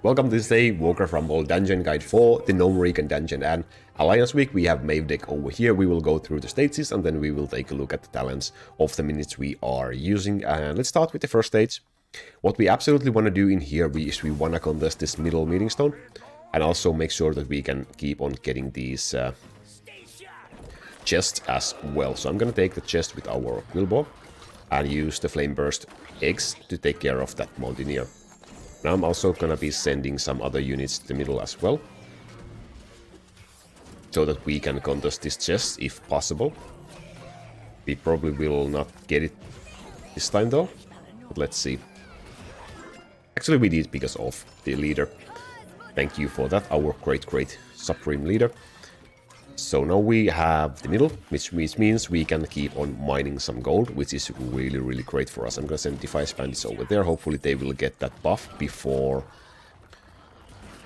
Welcome to this Warcraft Rumble Dungeon Guide for the Gnomeregan Dungeon, and Alliance Week we have Maiev deck over here. We will go through the stages and then we will take a look at the talents of the minutes we are using. And let's start with the first stage. What we absolutely want to do in here is we want to contest this middle meeting stone and also make sure that we can keep on getting these chests as well. So I'm going to take the chest with our Wilbur and use the Flame Burst eggs to take care of that Mountaineer. Now I'm also going to be sending some other units to the middle as well, so that we can contest this chest if possible. We probably will not get it this time though, but let's see. Actually we did because of the leader. Thank you for that, our great supreme leader. So now we have the middle, which means we can keep on mining some gold, which is really great for us. I'm gonna send Defiance Bandits over there. Hopefully they will get that buff before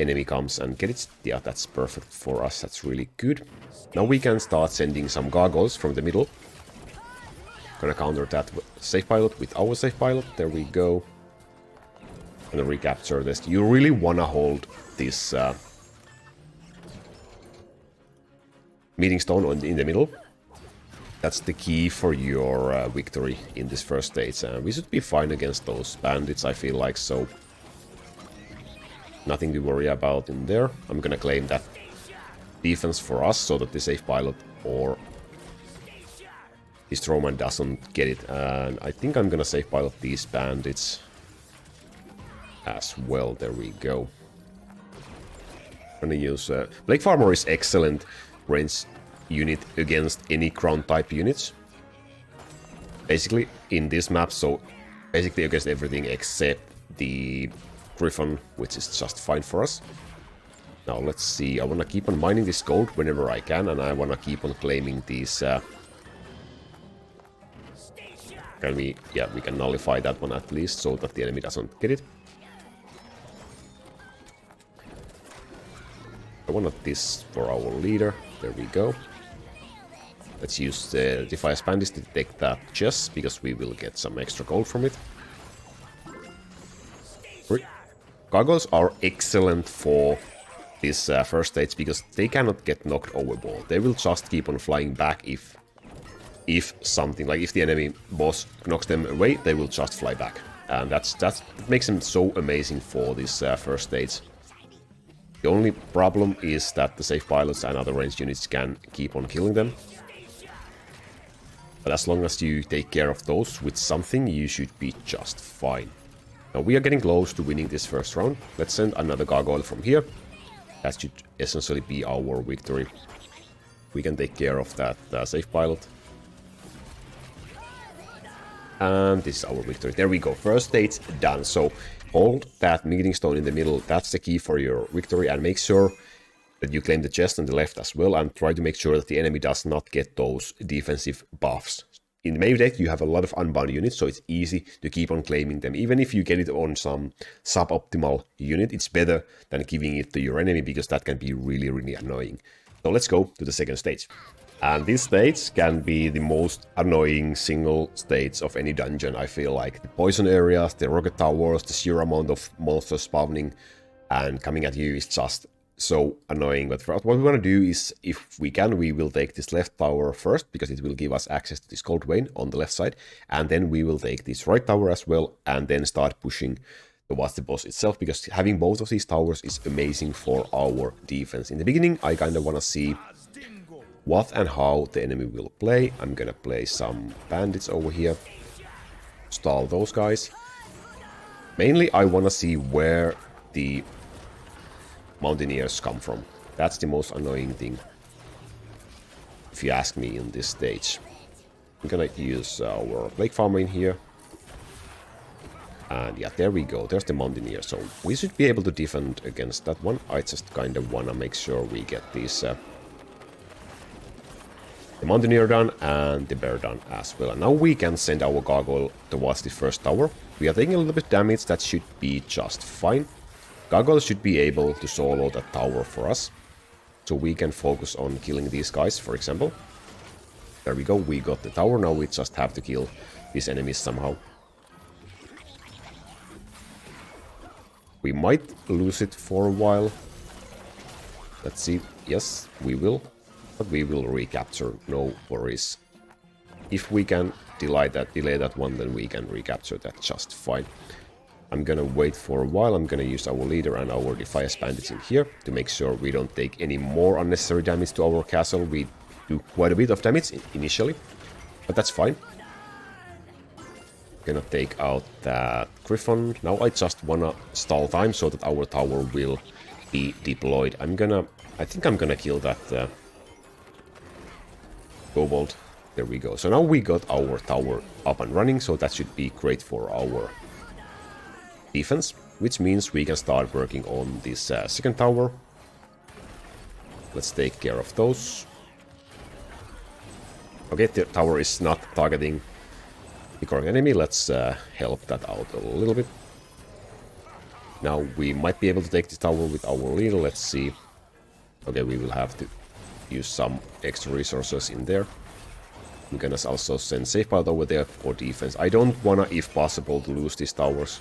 enemy comes and get it. Yeah, that's perfect for us. That's really good. Now we can start sending some gargoyles from the middle. Gonna counter that safe pilot with our safe pilot. There we go. Gonna recapture this. You really wanna hold this meeting stone in the middle. That's the key for your victory in this first stage. We should be fine against those bandits, I feel like, so nothing to worry about in there. I'm gonna claim that defense for us so that the safe pilot or the Stormwind doesn't get it. And I think I'm gonna safe pilot these bandits as well. There we go. I'm gonna use Blake Farmer is excellent range unit against any ground type units. Basically in this map, so basically against everything except the Griffon, which is just fine for us. Now let's see, I want to keep on mining this gold whenever I can, and I want to keep on claiming these we can nullify that one at least so that the enemy doesn't get it. I want this for our leader. There we go. Let's use the Defiance Bandits to take that chest, because we will get some extra gold from it. Gargoyles are excellent for this first stage, because they cannot get knocked overboard. They will just keep on flying back if something, like if the enemy boss knocks them away, they will just fly back. And that makes them so amazing for this first stage. The only problem is that the safe pilots and other ranged units can keep on killing them. But as long as you take care of those with something, you should be just fine. Now we are getting close to winning this first round. Let's send another gargoyle from here. That should essentially be our victory. We can take care of that safe pilot. And this is our victory. There we go. First stage done. So hold that meeting stone in the middle. That's the key for your victory. And make sure that you claim the chest on the left as well. And try to make sure that the enemy does not get those defensive buffs. In the Maiev deck, you have a lot of unbound units, so it's easy to keep on claiming them. Even if you get it on some suboptimal unit, it's better than giving it to your enemy, because that can be really annoying. So let's go to the second stage. And this stage can be the most annoying single stage of any dungeon, I feel like. The poison areas, the rocket towers, the sheer amount of monsters spawning and coming at you is just so annoying. But what we want to do is, if we can, we will take this left tower first, because it will give us access to this gold vein on the left side. And then we will take this right tower as well, and then start pushing towards the boss itself, because having both of these towers is amazing for our defense. In the beginning, I kind of want to see what and how the enemy will play. I'm gonna play some bandits over here. Stall those guys. Mainly I wanna see where the Mountaineers come from. That's the most annoying thing, if you ask me, in this stage. I'm gonna use our Blake Farmer in here. And yeah, there we go. There's the Mountaineer. So we should be able to defend against that one. I just kind of wanna make sure we get these the Mountaineer done and the Bear done as well. And now we can send our Gargoyle towards the first tower. We are taking a little bit damage, that should be just fine. Gargoyle should be able to solo that tower for us, so we can focus on killing these guys, for example. There we go, we got the tower, now we just have to kill these enemies somehow. We might lose it for a while. Let's see. Yes, we will. But we will recapture, no worries. If we can delay that one, then we can recapture that just fine. I'm gonna wait for a while. I'm gonna use our leader and our Defias bandits in here to make sure we don't take any more unnecessary damage to our castle. We do quite a bit of damage initially, but that's fine. Gonna take out that Griffon. Now I just wanna stall time so that our tower will be deployed. I think I'm gonna kill that Kobold. There we go. So now we got our tower up and running, so that should be great for our defense, which means we can start working on this second tower. Let's take care of those. Okay, the tower is not targeting the correct enemy. Let's help that out a little bit. Now we might be able to take the tower with our leader. Let's see. Okay, we will have to use some extra resources in there. I'm gonna also send safe pilot over there for defense. I don't wanna, if possible, to lose these towers.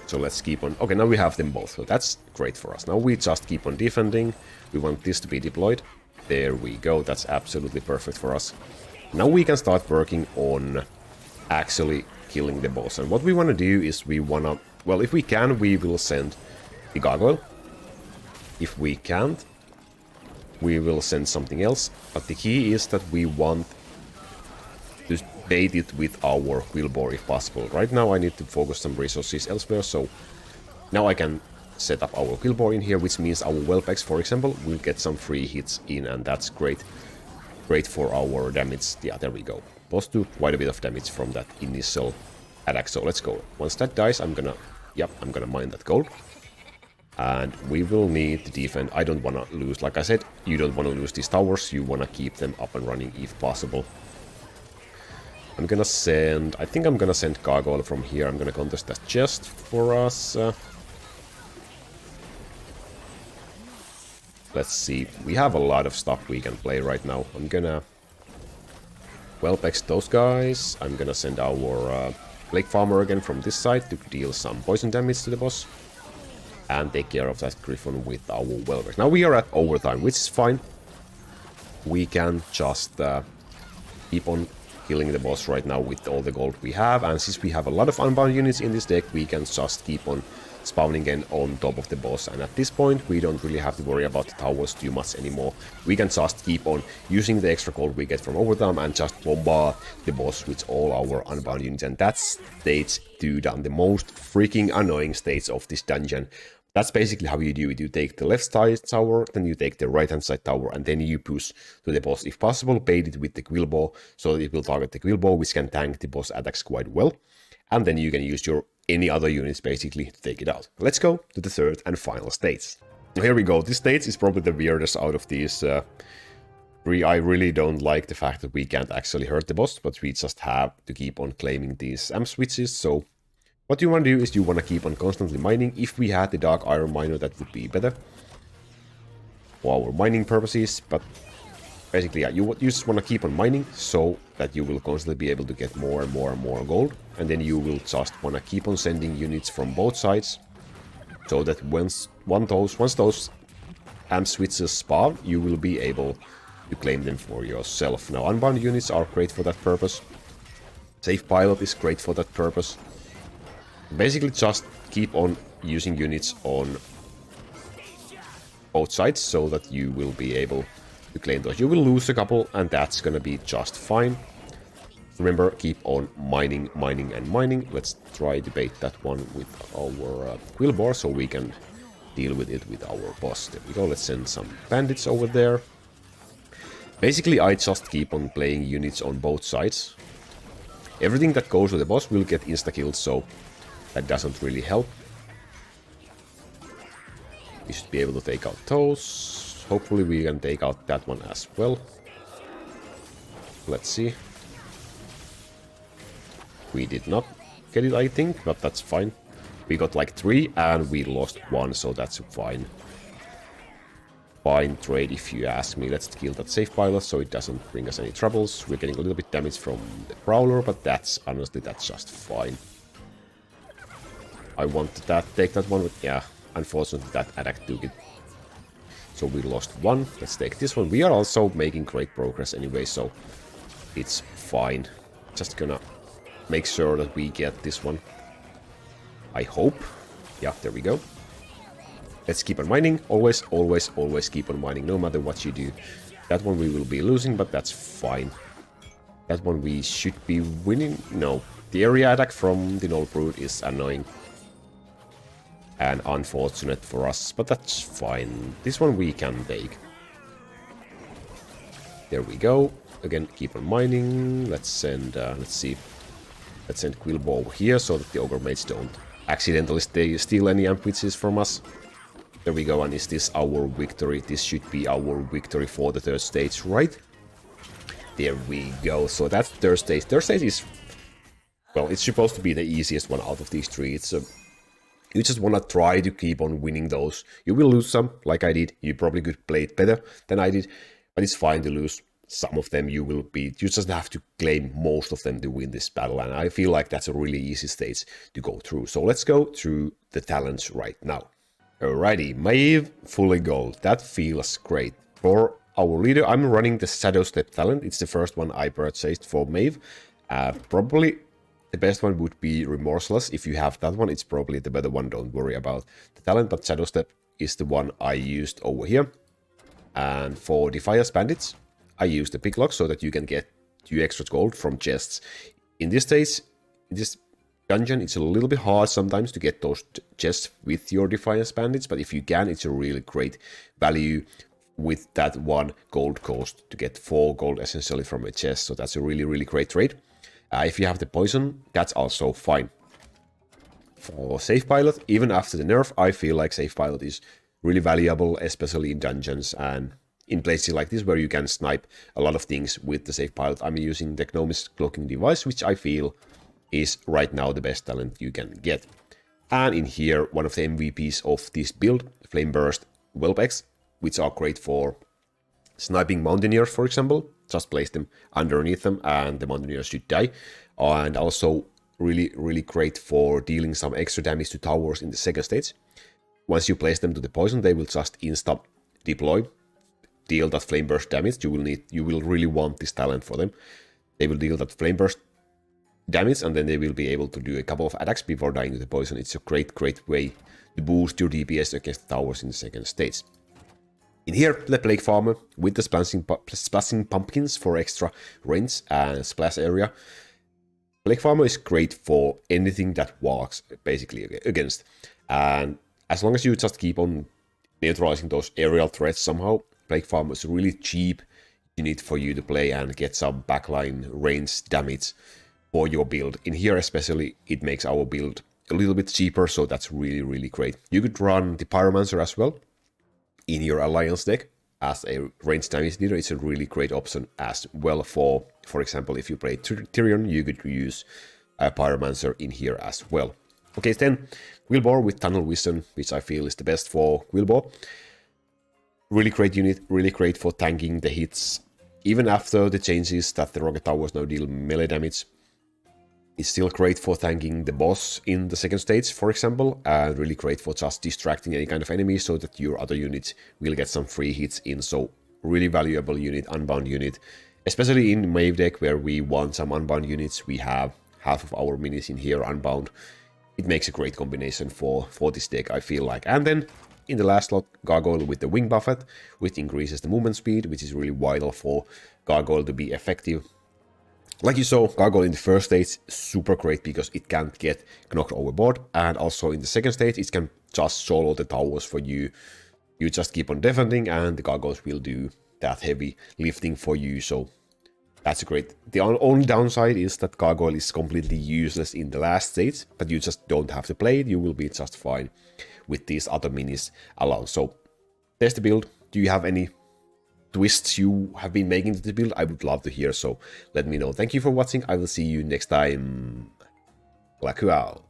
So let's keep on... Okay, now we have them both, so that's great for us. Now we just keep on defending. We want this to be deployed. There we go, that's absolutely perfect for us. Now we can start working on actually killing the boss. And what we want to do is we want to... Well, if we can, we will send the Gargoyle. If we can't, we will send something else. But the key is that we want to bait it with our Quillboar if possible. Right now I need to focus some resources elsewhere, so now I can set up our Quillboar in here, which means our Whelp Eggs, for example, will get some free hits in, and that's great. Great for our damage. Yeah, there we go. Boss do quite a bit of damage from that initial attack, so let's go. Once that dies, I'm gonna mine that gold. And we will need to defend. I don't want to lose, like I said, you don't want to lose these towers, you want to keep them up and running if possible. I think I'm gonna send Gargoyle from here. I'm gonna contest that chest for us. Let's see. We have a lot of stuff we can play right now. I'm gonna Whelp Egg those guys. I'm gonna send our Lake Farmer again from this side to deal some poison damage to the boss. And take care of that Griffon with our Whelp Egg. Now we are at overtime, which is fine. We can just keep on killing the boss right now with all the gold we have, and since we have a lot of unbound units in this deck, we can just keep on spawning again on top of the boss, and at this point we don't really have to worry about the towers too much anymore. We can just keep on using the extra gold we get from overtime and just bombard the boss with all our unbound units, and that's stage 2 done, the most freaking annoying stage of this dungeon. That's basically how you do it. You take the left side tower, then you take the right hand side tower, and then you push to the boss. If possible, bait it with the Quillboar, so that it will target the Quillboar, which can tank the boss attacks quite well. And then you can use your any other units basically to take it out. Let's go to the third and final stage. Here we go. This stage is probably the weirdest out of these three. I really don't like the fact that we can't actually hurt the boss, but we just have to keep on claiming these amp switches, so... What you want to do is you want to keep on constantly mining. If we had the Dark Iron Miner, that would be better for our mining purposes, but basically, yeah, you just want to keep on mining so that you will constantly be able to get more and more and more gold, and then you will just want to keep on sending units from both sides, so that once those amp switches spawn, you will be able to claim them for yourself. Now, unbound units are great for that purpose. Safe Pilot is great for that purpose. Basically, just keep on using units on both sides so that you will be able to claim those. You will lose a couple, and that's gonna be just fine. Remember, keep on mining, mining, and mining. Let's try to bait that one with our Quillboar so we can deal with it with our boss. There we go. Let's send some bandits over there. Basically, I just keep on playing units on both sides. Everything that goes to the boss will get insta-killed, so that doesn't really help. We should be able to take out those. Hopefully we can take out that one as well. Let's see. We did not get it, I think, but that's fine. We got like 3 and we lost 1, so that's fine. Fine trade if you ask me. Let's kill that safe pilot so it doesn't bring us any troubles. We're getting a little bit damage from the Prowler, but honestly, that's just fine. I want to take that one, but yeah, unfortunately that attack took it. So we lost one. Let's take this one. We are also making great progress anyway, so it's fine. Just gonna make sure that we get this one. I hope. Yeah, there we go. Let's keep on mining. Always, always, always keep on mining, no matter what you do. That one we will be losing, but that's fine. That one we should be winning. No, the area attack from the Null Brood is annoying. And unfortunate for us, but that's fine. This one we can take. There we go. Again, keep on mining. Let's send, let's see. Let's send Quillbo over here so that the Ogre Mates don't accidentally steal any amp witches from us. There we go, and is this our victory? This should be our victory for the third stage, right? There we go. So that's third stage. Third stage is, well, it's supposed to be the easiest one out of these three. It's you just want to try to keep on winning those. You will lose some, like I did. You probably could play it better than I did, but it's fine to lose. Some of them you will beat. You just have to claim most of them to win this battle, and I feel like that's a really easy stage to go through. So let's go through the talents right now. Alrighty, Maiev, fully gold. That feels great. For our leader, I'm running the Shadow Step talent. It's the first one I purchased for Maiev. Probably the best one would be Remorseless. If you have that one, it's probably the better one. Don't worry about the talent, but Shadow Step is the one I used over here. And for Defiance Bandits, I used the Picklock so that you can get 2 extra gold from chests. In this stage, in this dungeon, it's a little bit hard sometimes to get those chests with your Defiance Bandits, but if you can, it's a really great value with that 1 gold cost to get 4 gold essentially from a chest. So that's a really, really great trade. If you have the poison, that's also fine. For Safe Pilot, even after the nerf, I feel like Safe Pilot is really valuable, especially in dungeons and in places like this where you can snipe a lot of things with the Safe Pilot. I'm using the Gnomeregan cloaking device, which I feel is right now the best talent you can get. And in here, one of the MVPs of this build, Flame Burst Whelp Eggs, which are great for sniping Mountaineers, for example. Just place them underneath them and the Mountaineers should die. And also really, really great for dealing some extra damage to towers in the second stage. Once you place them to the poison, they will just insta deploy, deal that Flame Burst damage. You will really want this talent for them. They will deal that Flame Burst damage, and then they will be able to do a couple of attacks before dying to the poison. It's a great, great way to boost your DPS against the towers in the second stage. In here, the Plague Farmer with the splashing pumpkins for extra range and splash area. Plague Farmer is great for anything that walks basically against, and as long as you just keep on neutralizing those aerial threats somehow, Plague Farmer is really cheap unit for you to play and get some backline range damage for your build. In here especially, it makes our build a little bit cheaper, so that's really, really great. You could run the Pyromancer as well in your Alliance deck as a range damage dealer. It's a really great option as well. For example, if you play Tirion, you could use a Pyromancer in here as well. Okay, then Quillbo with Tunnel Vision, which I feel is the best for Quillbo. Really great unit, really great for tanking the hits. Even after the changes that the Rocket Towers now deal melee damage, it's still great for tanking the boss in the second stage, for example, and really great for just distracting any kind of enemy so that your other units will get some free hits in. So really valuable unit, unbound unit, especially in Maiev deck where we want some unbound units. We have half of our minis in here unbound. It makes a great combination for this deck, I feel like. And then in the last slot, Gargoyle with the Wing Buffet, which increases the movement speed, which is really vital for Gargoyle to be effective. Like you saw, Gargoyle in the first stage, super great because it can't get knocked overboard. And also in the second stage, it can just solo the towers for you. You just keep on defending and the Gargoyles will do that heavy lifting for you. So that's great. The only downside is that Gargoyle is completely useless in the last stage, but you just don't have to play it. You will be just fine with these other minis alone. So there's the build. Do you have any twists you have been making to the build? I would love to hear, so let me know. Thank you for watching. I will see you next time. Laku out.